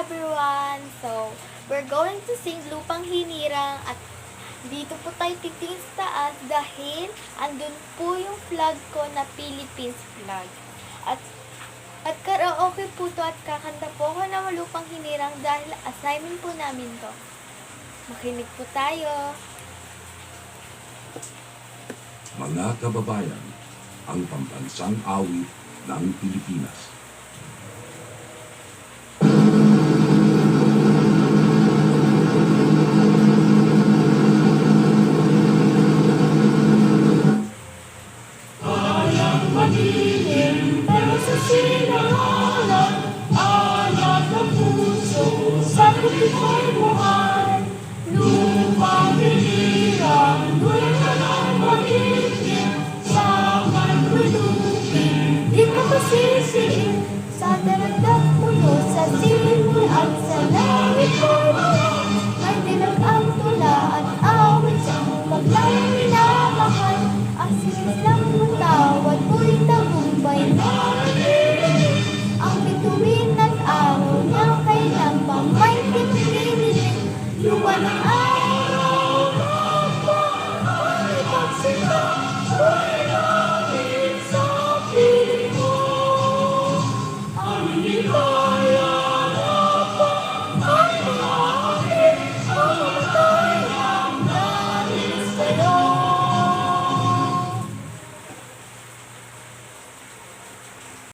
everyone! So, we're going to sing Lupang Hinirang at dito po tayo titingin sa taas dahil andun po yung flag ko na Philippines flag. At karaoke po to at kakanta po ako ng Lupang Hinirang dahil assignment po namin to. Makinig po tayo. Mga kababayan, ang pambansang awit ng Pilipinas.